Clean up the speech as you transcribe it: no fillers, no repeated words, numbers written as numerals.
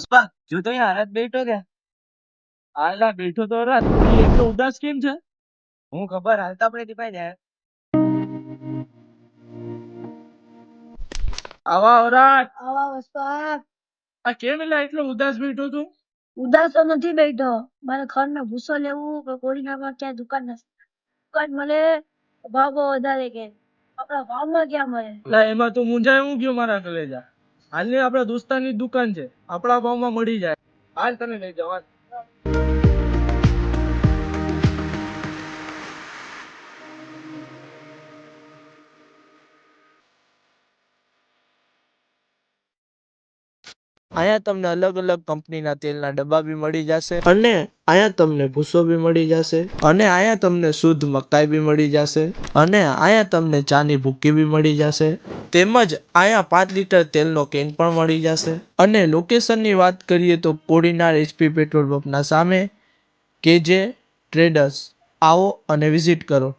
પુષ્પા જો તો અહીંયા હાથ બેઠો કે હાલા બેઠો તો રાત એટલો ઉદાસ કેમ છે? હું ખબર હાલતા આપણે દીપાઈ જાય. આવા ઓરાટ આવા પુષ્પા આ કેમ એલા એટલો ઉદાસ બેઠો તું? ઉદાસ તો નથી બેઠો. મારે ઘરનો ભૂસો લેવું કે કોરીનામાં ક્યાં દુકાન મળે ભાવ બહુ વધારે કે આપણા ભાવમાં ક્યાં મળે. લા એમાં તું મૂંઝાય હું ગયો મારા કલેજા. હાલની આપણા દોસ્તાની દુકાન છે, આપણા ભાવમાં મળી જાય. હાલ તને લઈ જાવ હાલ. અહીંયા તમને અલગ અલગ કંપનીના તેલના ડબ્બા બી મળી જશે અને અહીંયા તમને ભૂસો બી મળી જશે અને અહીંયા તમને શુદ્ધ મકાઈ બી મળી જશે અને અહીંયા તમને ચાની ભૂકી બી મળી જશે તેમજ અહીંયા 5 લીટર તેલનો કેન પણ મળી જશે અને લોકેશનની વાત કરીએ તો કોડીનાર HP પેટ્રોલ પંપના સામે KJ ટ્રેડર્સ. આવો અને વિઝિટ કરો.